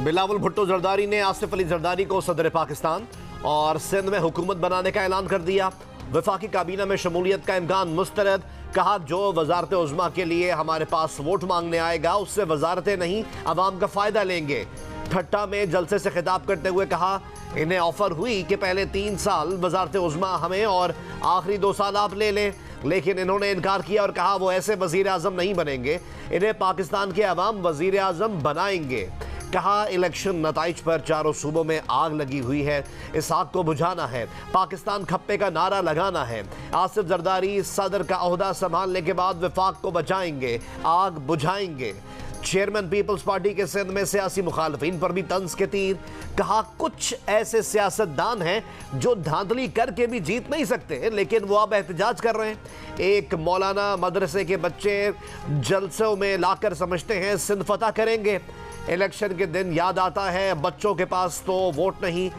बिलावल भुट्टो जरदारी ने आसिफ अली जरदारी को सदर पाकिस्तान और सिंध में हुकूमत बनाने का ऐलान कर दिया। वफाकी काबीना में शमूलियत का इम्कान मुस्तरद। कहा, जो वजारत उज़्मा के लिए हमारे पास वोट मांगने आएगा उससे वजारतें नहीं, अवाम का फ़ायदा लेंगे। ठट्टा में जलसे से खिताब करते हुए कहा, इन्हें ऑफर हुई कि पहले 3 साल वजारत उज़्मा हमें और आखिरी 2 साल आप ले लें, लेकिन इन्होंने इनकार किया और कहा वो ऐसे वज़ीर आज़म नहीं बनेंगे, इन्हें पाकिस्तान के अवाम वज़ीर आज़म बनाएंगे। कहा, इलेक्शन नताइज पर चारों सूबों में आग लगी हुई है, इस आग को बुझाना है, पाकिस्तान खप्पे का नारा लगाना है। आसिफ जरदारी सदर का ओहदा संभालने के बाद वफाक को बचाएंगे, आग बुझाएंगे। चेयरमैन पीपल्स पार्टी के सिंध में सियासी मुखालफिन पर भी तंज के तीर। कहा, कुछ ऐसे सियासतदान हैं जो धांधली करके भी जीत नहीं सकते, लेकिन वो अब एहतजाज कर रहे हैं। एक मौलाना मदरसे के बच्चे जलसों में लाकर समझते हैं सिंध फतह करेंगे। इलेक्शन के दिन याद आता है बच्चों के पास तो वोट नहीं।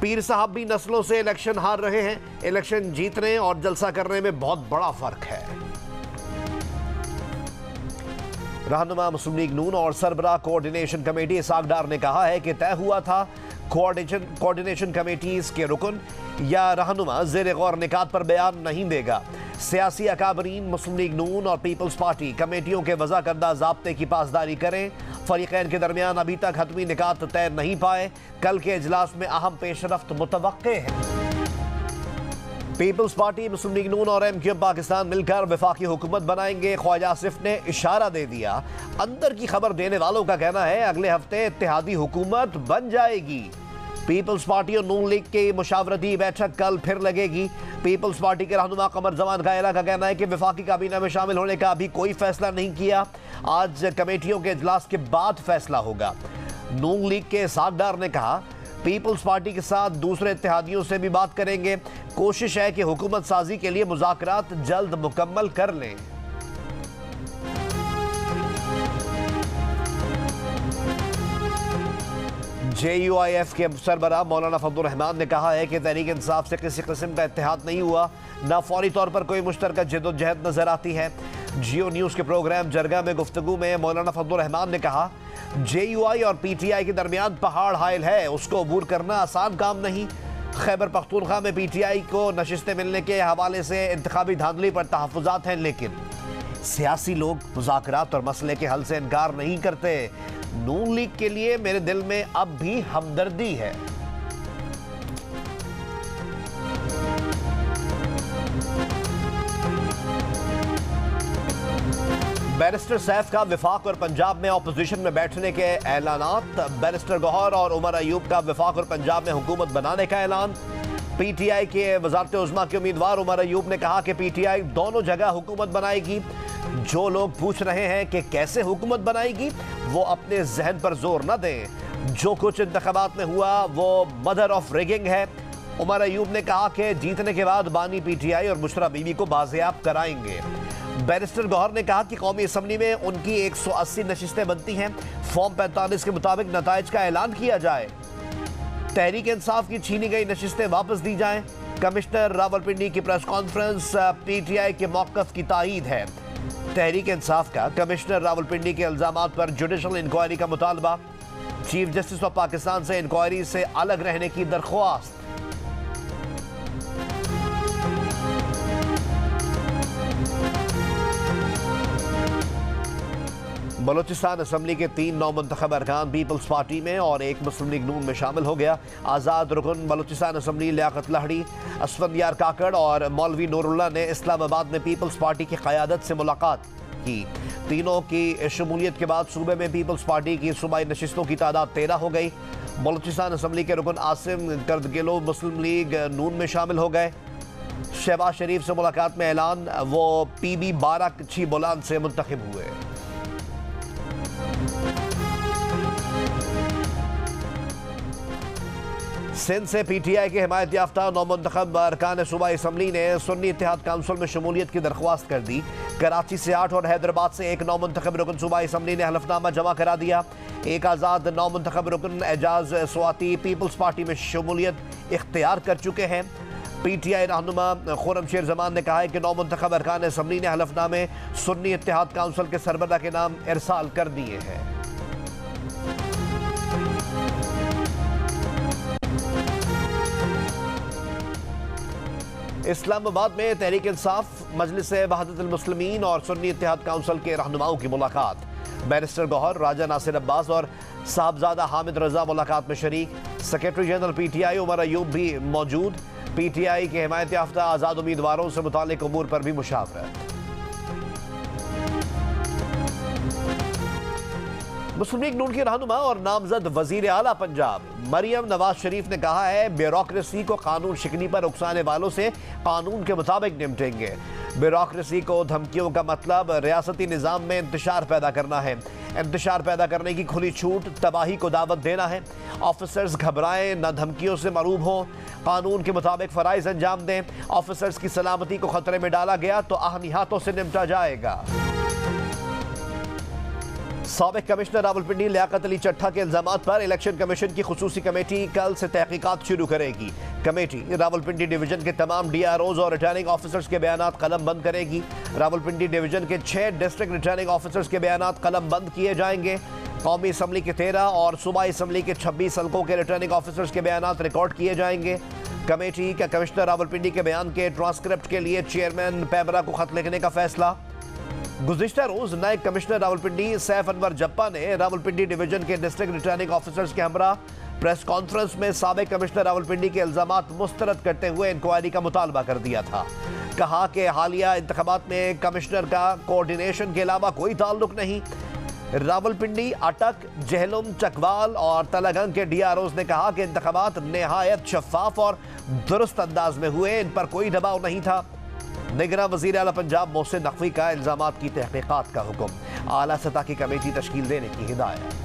पीर साहब भी नस्लों से इलेक्शन हार रहे हैं। इलेक्शन जीतने और जलसा करने में बहुत बड़ा फर्क है। रहनुमा मुस्लिम लीग नून और सरबराह कोऑर्डिनेशन कमेटी इसहाक डार ने कहा है कि तय हुआ था कोऑर्डिनेशन कमेटीज के रुकन या रहनुमा ज़ेर गौर निकात पर बयान नहीं देगा। सियासी अकाबरीन मुस्लिम लीग नून और पीपल्स पार्टी कमेटियों के वज़ा करदा ज़ाब्ते की पासदारी करें। फरीक़ैन के दरमियान अभी तक हतमी निकात तय नहीं पाए। कल के इजलास में अहम पेशरफ्त मुतवक्के है। पीपल्स पार्टी, मुस्लिम लीग नून और MQM पाकिस्तान मिलकर वफाकी हुकूमत बनाएंगे। ख्वाजा आसिफ ने इशारा दे दिया। अंदर की खबर देने वालों का कहना है अगले हफ्ते इत्तेहादी हुकूमत बन जाएगी। पीपल्स पार्टी और नून लीग की मुशावरती बैठक कल फिर लगेगी। पीपल्स पार्टी के रहनुमा कमर जमान कायला का कहना है कि वफाकी काबीना में शामिल होने का अभी कोई फैसला नहीं किया, आज कमेटियों के इजलास के बाद फैसला होगा। नून लीग के इसहाक डार ने कहा, पीपल्स पार्टी के साथ दूसरे इत्तेहादियों से भी बात करेंगे। कोशिश है कि हुकूमत साजी के लिए मुज़ाकरात जल्द मुकम्मल कर लें। JUIF के सरबराह मौलाना फजलुर रहमान ने कहा है कि तहरीक इंसाफ से किसी किस्म का इत्तेहाद नहीं हुआ, ना फौरी तौर पर कोई मुश्तरका जद्दोजहद नजर आती है। जियो न्यूज़ के प्रोग्राम जरगा में गुफ्तगू में मौलाना फजलुर रहमान ने कहा, JUI और PTI के दरमियान पहाड़ हाइल है, उसको अबूर करना आसान काम नहीं। खैबर पख्तूनख्वा में PTI को नशिस्तें मिलने के हवाले से इंतखाबी धांधली पर तहफ़्फ़ुज़ात हैं, लेकिन सियासी लोग मुज़ाकरात और मसले के हल से इनकार नहीं करते। नून लीग के लिए मेरे दिल में अब भी हमदर्दी है। बैरिस्टर सैफ का वफाक और पंजाब में अपोजिशन में बैठने के ऐलानात। बैरिस्टर गौहर और उमर अयूब का वफाक और पंजाब में हुकूमत बनाने का ऐलान। PTI के वजारत उज़्मा के उम्मीदवार उमर अयूब ने कहा कि PTI दोनों जगह हुकूमत बनाएगी। जो लोग पूछ रहे हैं कि कैसे हुकूमत बनाएगी, वो अपने जहन पर जोर न दें। जो कुछ इंतखाबात में हुआ वो मदर ऑफ रिगिंग है। उमर अयूब ने कहा कि जीतने के बाद बानी PTI और बुशरा बीबी को बाजियाब कराएंगे। बैरिस्टर गौहर ने कहा कि कौमी असम्बली में उनकी 180 नशिस्तें बनती हैं। फॉर्म 45 के मुताबिक नताइज का ऐलान किया जाए। तहरीक इंसाफ की छीनी गई नशिस्तें वापस दी जाएं। कमिश्नर रावलपिंडी की प्रेस कॉन्फ्रेंस। PTI के मौक़िफ़ की तायीद है। तहरीक इंसाफ का कमिश्नर रावलपिंडी के इल्ज़ामात पर जुडिशल इंक्वायरी का मुतालबा। चीफ जस्टिस ऑफ पाकिस्तान से इंक्वायरी से अलग रहने की दरख्वास्त। बलोचिस्तान असम्बली के 3 नौमुंतखब अरकान पीपल्स पार्टी में और एक मुस्लिम लीग नून में शामिल हो गया। आज़ाद रुकन बलोचिस्तान असम्बली लियाकत लाहड़ी, असफंदियार काकड़ और मौलवी नूरुल्लाह ने इस्लामाबाद में पीपल्स पार्टी की क़यादत से मुलाकात की। तीनों की शमूलियत के बाद सूबे में पीपल्स पार्टी की सूबाई नशिस्तों की तादाद 13 हो गई। बलोचिस्तान असम्बली के रुकन आसिम करदगिलो मुस्लिम लीग नून में शामिल हो गए। शहबाज शरीफ से मुलाकात में ऐलान, वो PB 12 छी बुलान से मुंतखब हुए। सिंध से PTI के हिमायत याफ्ता नौमुंतखब अरकान सूबाई असम्बली ने सुन्नी इत्तेहाद काउंसिल में शमूलियत की दरख्वास्त कर दी। कराची से 8 और हैदराबाद से 1 नौमुंतखब रुकन सूबाई असम्बली ने हलफनामा जमा करा दिया। एक आज़ाद नौमुंतखब रुकन एजाज स्वाति पीपल्स पार्टी में शमूलियत इख्तियार कर चुके हैं। PTI रहनुमा खुर्रमशेर जमान ने कहा है कि नौमुंतखब अरकान असम्बली ने हलफनामे सुन्नी इत्तेहाद काउंसिल के सरबराह के नाम इरसाल कर दिए हैं। इस्लामाबाद में तहरीक इंसाफ, मजलिस वहदतुल मुस्लिमीन और सुन्नी इत्तेहाद काउंसिल के रहनुमाओं की मुलाकात। बैरिस्टर गौहर, राजा नासिर अब्बास और साहबजादा हामिद रजा मुलाकात में शरीक। Secretary general PTI Umar Ayub भी मौजूद। PTI के हिमायत याफ्ता आज़ाद उम्मीदवारों से मुताल्लिक उमूर पर भी मुशावरत। मुस्लिम लीग नून की रहनुमा और नामजद वजीर आला पंजाब मरियम नवाज शरीफ ने कहा है, ब्यूरोक्रेसी को कानून शिकनी पर उकसाने वालों से कानून के मुताबिक निपटेंगे। ब्यूरोक्रेसी को धमकियों का मतलब रियासती निज़ाम में इंतशार पैदा करना है। इंतशार पैदा करने की खुली छूट तबाही को दावत देना है। ऑफिसर्स घबराएं न, धमकियों से मरूब हों, कानून के मुताबिक फ़राइज़ अंजाम दें। ऑफिसर्स की सलामती को खतरे में डाला गया तो आहमी हाथों से निपटा जाएगा। साबिक कमिश्नर रावलपिंडी लियाकत अली चट्ठा के इल्जामात पर इलेक्शन कमीशन की खुसूसी कमेटी कल से तहकीकात शुरू करेगी। कमेटी रावलपिंडी डिवीजन के तमाम DROs और रिटर्निंग ऑफिसर्स के बयानात कलम बंद करेगी। रावलपिंडी डिवीजन के 6 डिस्ट्रिक्ट रिटर्निंग ऑफिसर्स के बयानात कलम बंद किए जाएंगे। कौमी असम्बली के 13 और सूबाई असम्बली के 26 हल्कों के रिटर्निंग ऑफिसर्स के बयानात रिकॉर्ड किए जाएंगे। कमेटी का कमिश्नर रावलपिंडी के बयान के ट्रांसक्रिप्ट के लिए चेयरमैन पैबरा को खत लिखने का फैसला। गुज़िश्ता रोज नायब कमिश्नर रावलपिंडी सैफ अनवर जप्पा ने रावलपिंडी डिवीजन के डिस्ट्रिक्ट रिटर्निंग ऑफिसर्स के हमरा प्रेस कॉन्फ्रेंस में साबिक कमिश्नर रावलपिंडी के इल्जामात मुस्तरद करते हुए इंक्वायरी का मुतालबा कर दिया था। कहा कि हालिया इंतखाबात में कमिश्नर का कोऑर्डिनेशन के अलावा कोई ताल्लुक नहीं। रावलपिंडी, अटक, जहलुम, चकवाल और तलागंग के DROs ने कहा कि इंतखाबात नहायत शफाफ और दुरुस्त अंदाज में हुए, इन पर कोई दबाव नहीं था। निगरान वज़ीर आला पंजाब मोहसिन नकवी का इल्जामात की तहकीकात का हुक्म, आला सतह की कमेटी तश्कील देने की हिदायत।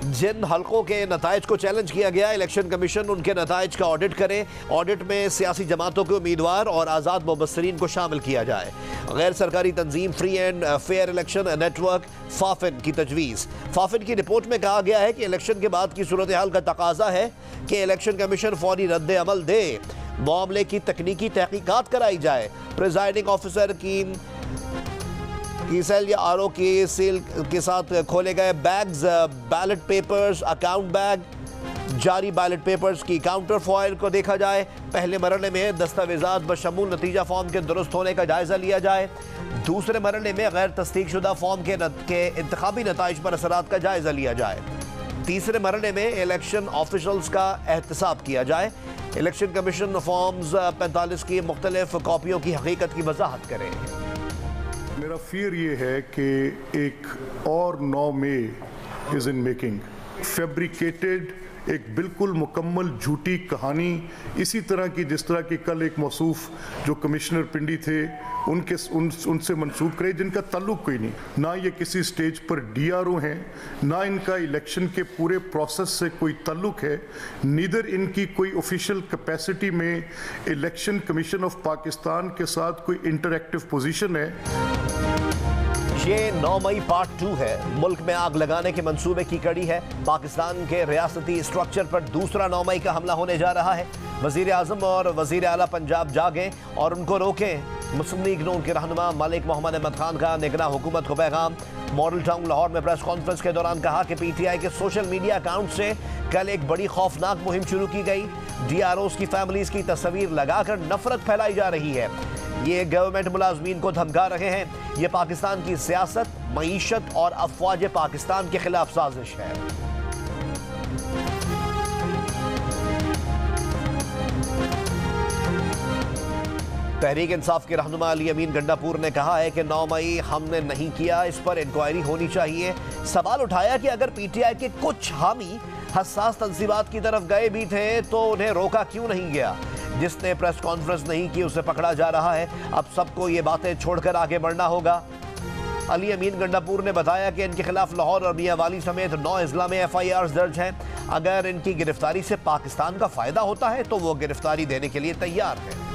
जिन हल्कों के नताइज को चैलेंज किया गया, इलेक्शन कमीशन उनके नताइज का ऑडिट करे। ऑडिट में सियासी जमातों के उम्मीदवार और आज़ाद मुबस्सरीन को शामिल किया जाए। गैर सरकारी तंजीम free and fair election network FAFEN की तजवीज़। फाफिन की रिपोर्ट में कहा गया है कि इलेक्शन के बाद की सूरत हाल का तकाजा है कि इलेक्शन कमीशन फौरी रद्द अमल दे, मामले की तकनीकी तहकीकात कराई जाए। प्रिजाइडिंग ऑफिसर की सेल या RO की सील के साथ खोले गए bags, ballot papers, account bag, जारी बैलेट पेपर्स की काउंटर फॉइल को देखा जाए। पहले मरहले में दस्तावेजात बशमूल नतीजा फॉर्म के दुरुस्त होने का जायजा लिया जाए। दूसरे मरहले में गैर तस्दीक शुदा फॉर्म के इंतखाबी नताइज पर असरात का जायजा लिया जाए। तीसरे मरहले में इलेक्शन ऑफिशल्स का एहतसाब किया जाए। इलेक्शन कमीशन फॉर्म्स 45 की मुख्तलिफ कॉपियों की हकीकत की वजाहत करे। मेरा फियर ये है कि एक और 9 मई इज़ इन मेकिंग, फैब्रिकेटेड एक बिल्कुल मुकम्मल झूठी कहानी, इसी तरह की जिस तरह की कल एक मौसूफ जो कमिश्नर पिंडी थे उनसे मंसूब करे, जिनका ताल्लुक कोई नहीं। ना ये किसी स्टेज पर DRO हैं, ना इनका इलेक्शन के पूरे प्रोसेस से कोई ताल्लुक है, नीदर इनकी कोई ऑफिशियल कैपेसिटी में इलेक्शन कमीशन ऑफ पाकिस्तान के साथ कोई इंटरैक्टिव पोजीशन है। ये 9 मई पार्ट 2 है। मुल्क में आग लगाने के मंसूबे की कड़ी है। पाकिस्तान के रियासती स्ट्रक्चर पर दूसरा 9 मई का हमला होने जा रहा है। वज़ीर आज़म और वज़ीर आला पंजाब जागें और उनको रोकें। मुस्लिम लीग नून के रहनुमा मलिक मोहम्मद अहमद खान का निगरान हुकूमत को पैगाम। मॉडल टाउन लाहौर में प्रेस कॉन्फ्रेंस के दौरान कहा कि PTI के सोशल मीडिया अकाउंट से कल एक बड़ी खौफनाक मुहिम शुरू की गई। DROs की फैमिलीज की तस्वीर लगाकर नफरत फैलाई जा रही है। ये गवर्नमेंट मुलाजमीन को धमका रहे हैं। ये पाकिस्तान की सियासत, मईशत और अफवाज पाकिस्तान के खिलाफ साजिश है। तहरीक इंसाफ के रहनुमा अली अमीन गंडापुर ने कहा है कि 9 मई हमने नहीं किया, इस पर इंक्वायरी होनी चाहिए। सवाल उठाया कि अगर PTI के कुछ हामी हसास तंजीबात की तरफ गए भी थे तो उन्हें रोका क्यों नहीं गया। जिसने प्रेस कॉन्फ्रेंस नहीं की उसे पकड़ा जा रहा है। अब सबको ये बातें छोड़कर आगे बढ़ना होगा। अली अमीन गंडापुर ने बताया कि इनके खिलाफ लाहौर और मियांवाली समेत 9 अजला में FIRs दर्ज हैं। अगर इनकी गिरफ्तारी से पाकिस्तान का फायदा होता है तो वो गिरफ्तारी देने के लिए तैयार है।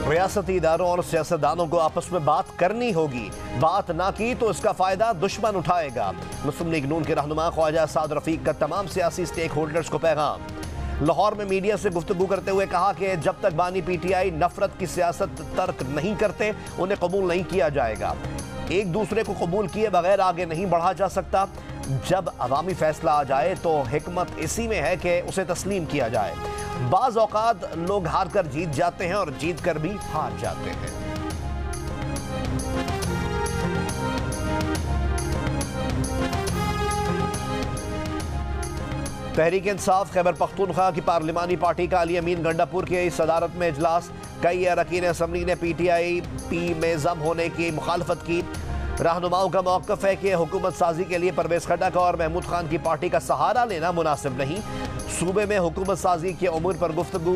रियासती इदारों और सियासतदानों को आपस में बात करनी होगी। बात ना की तो इसका फायदा दुश्मन उठाएगा। मुस्लिम लीग नून के रहनुमा ख्वाजा साद रफीक का तमाम सियासी स्टेक होल्डर्स को पैगाम। लाहौर में मीडिया से गुफ्तगू करते हुए कहा कि जब तक बानी पीटीआई नफरत की सियासत तर्क नहीं करते उन्हें कबूल नहीं किया जाएगा। एक दूसरे को कबूल किए बगैर आगे नहीं बढ़ा जा सकता। जब अवामी फैसला आ जाए तो हिकमत इसी में है कि उसे तस्लीम किया जाए। बाज़ औक़ात लोग हार कर जीत जाते हैं और जीत कर भी हार जाते हैं। तहरीक इंसाफ खैबर पख्तूनख्वा की पार्लिमानी पार्टी का अली अमीन गंडापुर की सदारत में इजलास। कई अरकान असम्बली ने PTI में जम होने की मुखालफत की। रहनुमाओं का मौक़िफ़ है कि हुकूमत साजी के लिए परवेज़ खट्टक और महमूद खान की पार्टी का सहारा लेना मुनासिब नहीं। सूबे में हुकूमत साजी के उमूर पर गुफ्तगू।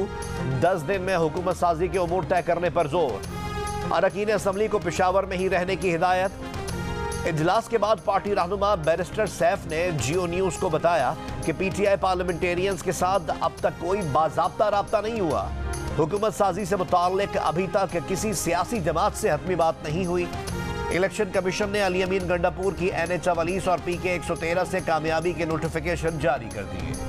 10 दिन में हुकूमत साजी के उमूर तय करने पर जोर। अरकान असम्बली को पेशावर में ही रहने की हिदायत। इजलास के बाद पार्टी रहनुमा बैरिस्टर सैफ ने जियो न्यूज़ को बताया कि PTI पार्लियामेंटेरियंस के साथ अब तक कोई बाज़ाब्ता राब्ता नहीं हुआ। हुकूमत साजी से मुताल्लिक अभी तक किसी सियासी जमात से हतमी बात नहीं हुई। इलेक्शन कमीशन ने अली अमीन गंडापुर की NH44 और PK 113 से कामयाबी के नोटिफिकेशन जारी कर दिए।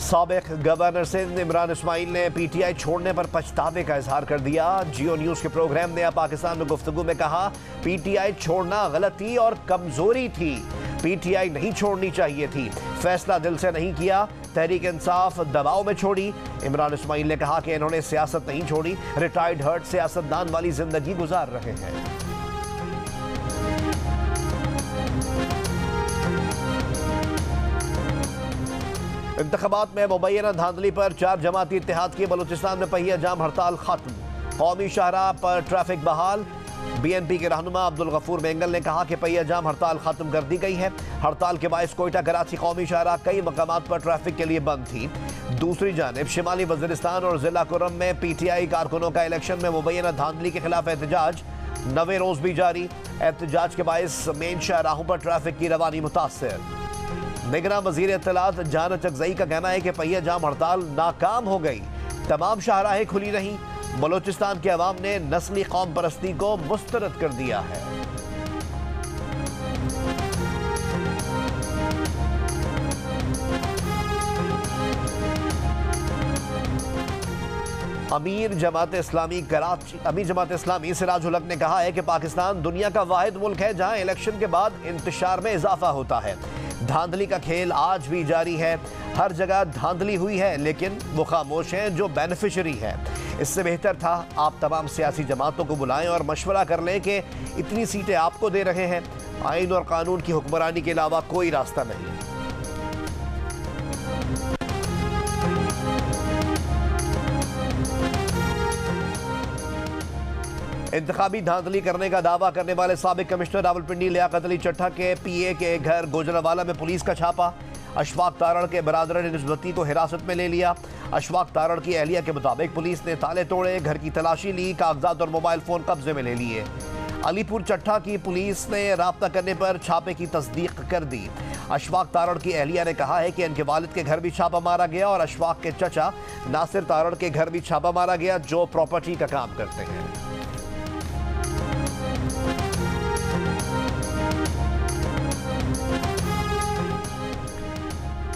साबिक गवर्नर सिंध इमरान इस्माइल ने PTI छोड़ने पर पछतावे का इजहार कर दिया। जियो न्यूज़ के प्रोग्राम नया पाकिस्तान में गुफ्तगू में कहा, PTI छोड़ना गलती और कमजोरी थी। PTI नहीं छोड़नी चाहिए थी, फैसला दिल से नहीं किया। तहरीक इंसाफ दबाव में छोड़ी। इमरान इस्माइल ने कहा कि इन्होंने सियासत नहीं छोड़ी, रिटायर्ड हर्ट सियासतदान वाली जिंदगी गुजार रहे हैं। इंतखाबात में मुबैना धांधली पर 4 जमाती इत्तेहाद की बलूचिस्तान में पहिया जाम हड़ताल खत्म। कौमी शाहराह पर ट्रैफिक बहाल। BNP के रहनुमा अब्दुल गफूर बेंगल ने कहा कि पहिया जाम हड़ताल खत्म कर दी गई है। हड़ताल के बायस कोयटा कराची कौमी शाहराह कई मकामात पर ट्रैफिक के लिए बंद थी। दूसरी जानिब शिमाली वज़ीरिस्तान और जिला कुरम में PTI कारकुनों का इलेक्शन में मुबैना धांधली के खिलाफ एहतजाज 9वें रोज भी जारी। एहतजाज के बायस मेन शाहराहों पर ट्रैफिक की रवानी मुतासर। निगरान वज़ीर इत्तलात जान चकजई का कहना है कि पहिया जाम हड़ताल नाकाम हो गई, तमाम शाहराहें खुली नहीं। बलोचिस्तान के अवाम ने नस्ली कौम परस्ती को मुस्तरद कर दिया है। अमीर जमात इस्लामी सिराजुल हक ने कहा है कि पाकिस्तान दुनिया का वाहिद मुल्क है जहां इलेक्शन के बाद इंतशार में इजाफा होता है। धांधली का खेल आज भी जारी है। हर जगह धांधली हुई है, लेकिन वो खामोश हैं जो बेनिफिशरी है। इससे बेहतर था आप तमाम सियासी जमातों को बुलाएं और मशवरा कर लें कि इतनी सीटें आपको दे रहे हैं, आइन और कानून की हुक्मरानी के अलावा कोई रास्ता नहीं। इंतखाबी धांधली करने का दावा करने वाले साबिक कमिश्नर रावलपिंडी लियाकत अली चट्टा के PA के घर गुजरावाला में पुलिस का छापा। अशफाक तारड़ के बरादर निस्बती को हिरासत में ले लिया। अशफाक तारड़ की अहलिया के मुताबिक पुलिस ने ताले तोड़े, घर की तलाशी ली, कागजात और मोबाइल फोन कब्जे में ले लिए। अलीपुर चट्टा की पुलिस ने राब्ता करने पर छापे की तस्दीक कर दी। अशफाक तारड़ की अहलिया ने कहा है कि इनके वालिद के घर भी छापा मारा गया और अशफाक के चचा नासिर तारड़ के घर भी छापा मारा गया, जो प्रॉपर्टी का काम करते हैं।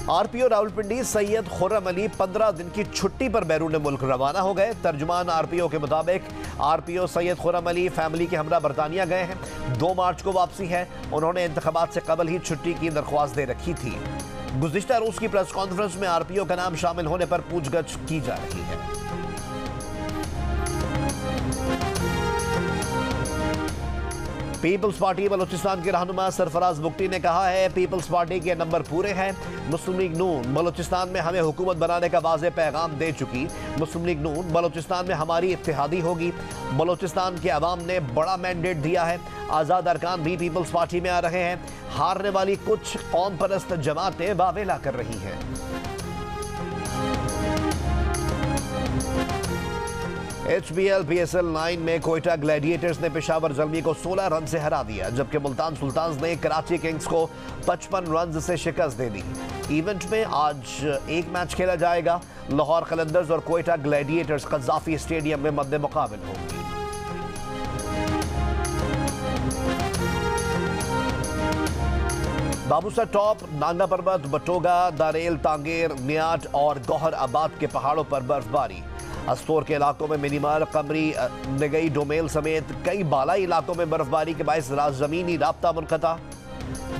RPO रावलपिंडी सैयद खुर्रम अली 15 दिन की छुट्टी पर बैरून मुल्क रवाना हो गए। तर्जुमान RPO के मुताबिक RPO सैयद खुर्रम अली फैमिली के हमरा बरतानिया गए हैं। 2 मार्च को वापसी है। उन्होंने इंतखाबात से कबल ही छुट्टी की दरख्वास्त दे रखी थी। गुज़िश्ता रोज की प्रेस कॉन्फ्रेंस में RPO का नाम शामिल होने पर पूछगछ की जा रही है। पीपल्स पार्टी बलूचिस्तान के रहनुमा सरफराज बुगटी ने कहा है, पीपल्स पार्टी के नंबर पूरे हैं। मुस्लिम लीग नून बलूचिस्तान में हमें हुकूमत बनाने का वाज़ेह पैगाम दे चुकी। मुस्लिम लीग नून बलूचिस्तान में हमारी इत्तेहादी होगी। बलूचिस्तान के अवाम ने बड़ा मैंडेट दिया है। आज़ाद अरकान भी पीपल्स पार्टी में आ रहे हैं। हारने वाली कुछ कौम परस्त जमातें वावेला कर रही हैं। HBL PSL 9 में कोयटा ग्लैडिएटर्स ने पेशावर ज़ल्मी को 16 रन से हरा दिया, जबकि मुल्तान सुल्तान्स ने कराची किंग्स को 55 रन से शिकस्त दे दी। इवेंट में आज एक मैच खेला जाएगा। लाहौर कलंदर्स और कोयटा ग्लैडिएटर्स कज़ाफी स्टेडियम में मद्दे मुकाबिल होंगी। बाबूसा टॉप, नांगा पर्वत, बटोगा, दारेल, तांगेर, नियाट और गौहर आबाद के पहाड़ों पर बर्फबारी। अस्तोर के इलाकों में मिनीमार, कमरी, नगई, डोमेल समेत कई बालाई इलाकों में बर्फबारी के बायस ज़मीनी राब्ता मुनक़ता।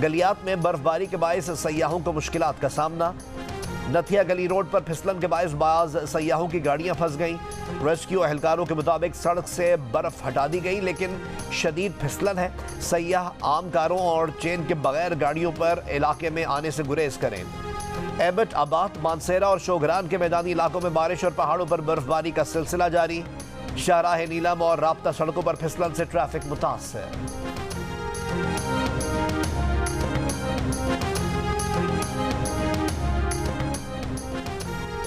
गलियात में बर्फबारी के बायस सयाहों को मुश्किलात का सामना। नथिया गली रोड पर फिसलन के बायस बाज सयाहों की गाड़ियां फंस गईं। रेस्क्यू एहलकारों के मुताबिक सड़क से बर्फ हटा दी गई, लेकिन शदीद फिसलन है। सयाह आम कारों और चेन के बगैर गाड़ियों पर इलाके में आने से गुरेज करें। एबट, आबाद, मानसेरा और शोगरान के मैदानी इलाकों में बारिश और पहाड़ों पर बर्फबारी का सिलसिला जारी। शाहराह नीलम और राब्ता सड़कों पर फिसलन से ट्रैफिक मुतासर।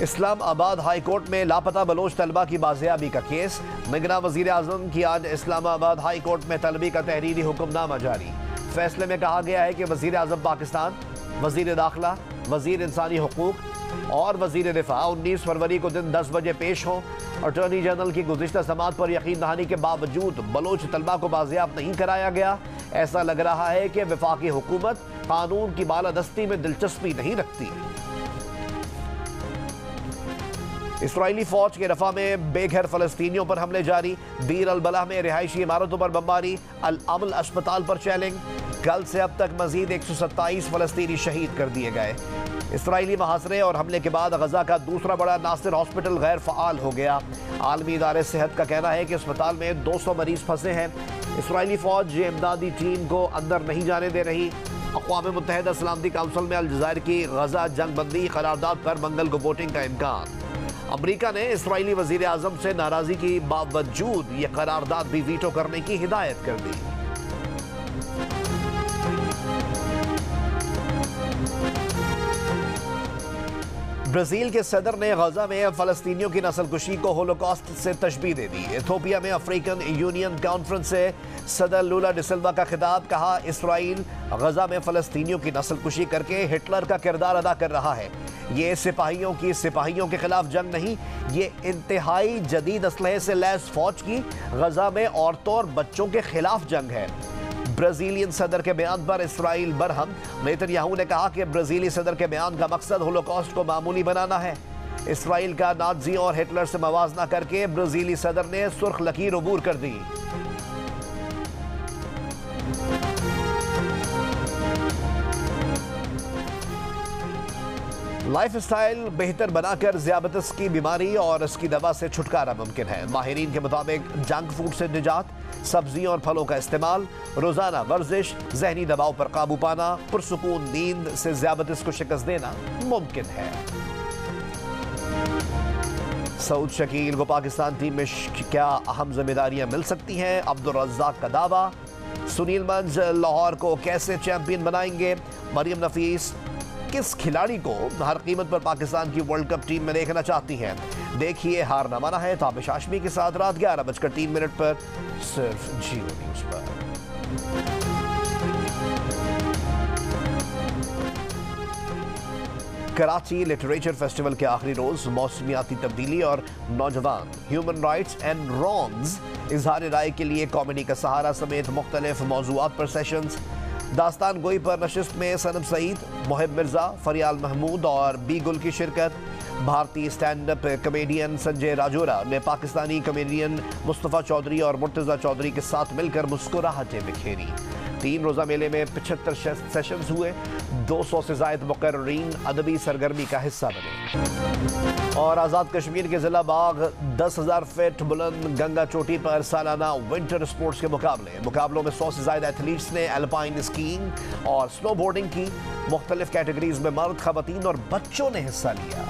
इस्लामाबाद हाई कोर्ट में लापता बलोच तलबा की बाजियाबी का केस। निगरान वजीर आजम की आज इस्लामाबाद हाई कोर्ट में तलबी का तहरीरी हुक्मनामा जारी। फैसले में कहा गया है कि वजीर आजम पाकिस्तान, वजीर दाखिला, वजीर इंसानी हुकूक और वजीर दिफा 19 फरवरी को दिन 10 बजे पेश हों। अटॉर्नी जनरल की गुज़िश्ता समात पर यकीन दहानी के बावजूद बलोच तलबा को बाजियाब नहीं कराया गया। ऐसा लग रहा है कि वफाकी हुकूमत कानून की बालादस्ती में दिलचस्पी नहीं रखती। इसराइली फौज के रफा में बेघर फलस्तीनियों पर हमले जारी। बीर अल बलाह में रिहायशी इमारतों पर बमबारी। अल अमल अस्पताल पर चैलेंज। कल से अब तक मजीद 127 फलस्तीनी शहीद कर दिए गए। इसराइली मुहासरे और हमले के बाद गजा का दूसरा बड़ा नासिर हॉस्पिटल गैर फ़ाल हो गया। आलमी इदारे सेहत का कहना है कि अस्पताल में 200 मरीज फंसे हैं। इसराइली फौज इमदादी टीम को अंदर नहीं जाने दे रही। अक़वाम मुत्तहिदा सलामती काउंसिल में अलजायर की गजा जंग बंदी करारदाद पर मंगल को वोटिंग का इम्कान। अमरीका ने इसराइली वजीर आजम से नाराजगी के बावजूद ये करारदाद भी वीटो करने की हिदायत कर दी। ब्राजील के सदर ने गजा में फलस्तीनियों की नस्लकुशी को होलोकॉस्ट से तशबीह दे दी। इथियोपिया में अफ्रीकन यूनियन कॉन्फ्रेंस से सदर लूला डिसिल्वा का खिताब। कहा, इसराइल गजा में फलस्तीनियों की नस्लकुशी करके हिटलर का किरदार अदा कर रहा है। ये सिपाहियों के खिलाफ जंग नहीं, ये इंतहाई जदीद असलहे से लैस फौज की गजा में औरतों और बच्चों के खिलाफ जंग है। ब्राजीलियन सदर के बयान पर इसराइल बरहम। नेतन्याहू ने कहा कि ब्राजीली सदर के बयान का मकसद होलोकॉस्ट को मामूली बनाना है। इसराइल का नाज़ी और हिटलर से मवाजना करके ब्राजीली सदर ने सुर्ख लकीर अबूर कर दी। लाइफ स्टाइल बेहतर बनाकर ज़ियाबतिस की बीमारी और इसकी दवा से छुटकारा मुमकिन है। माहिरीन के मुताबिक जंक फूड से निजात, सब्जियों और फलों का इस्तेमाल, रोज़ाना वर्जिश, जहनी दबाव पर काबू पाना, पुरसुकून नींद से ज़ियाबतिस को शिकस्त देना मुमकिन है। सऊद शकील को पाकिस्तान टीम में क्या अहम जिम्मेदारियां मिल सकती हैं? अब्दुल रज़्ज़ाक का दावा। सुनील मंज लाहौर को कैसे चैंपियन बनाएंगे? मरियम नफीस किस खिलाड़ी को हर कीमत पर पाकिस्तान की वर्ल्ड कप टीम में देखना चाहती हैं? देखिए हार न माना है ताबिश हाशमी के साथ रात 11:03 पर सिर्फ जियो न्यूज़ पर। कराची लिटरेचर फेस्टिवल के आखिरी रोज मौसमियाती तब्दीली और नौजवान, ह्यूमन राइट्स एंड रॉन्ग्स, इजहार राय के लिए कॉमेडी का सहारा समेत मुख्तलिफ मौज़ूआत पर सेशंस। दास्तान गोई पर नशिस्त में सनम सईद, मोहिब मिर्जा, फरियाल महमूद और बी गुल की शिरकत। भारतीय stand up comedian Sanjay Rajaura ने पाकिस्तानी कॉमेडियन मुस्तफ़ा चौधरी और मुर्तज़ा चौधरी के साथ मिलकर मुस्कुराहटें बिखेरी। 3 रोज़ा मेले में 75 सेशंस हुए। 200 से ज़ायद मुक़र्रीन अदबी सरगर्मी का हिस्सा बने। और आज़ाद कश्मीर के ज़िला बाग 10,000 फीट बुलंद गंगा चोटी पर सालाना विंटर स्पोर्ट्स के मुकाबलों में 100 से ज़ायद एथलीट्स ने एल्पाइन स्कीइंग और स्नो बोर्डिंग की। मुख्तलिफ कैटेगरीज में मर्द, ख़वातीन और बच्चों ने हिस्सा लिया।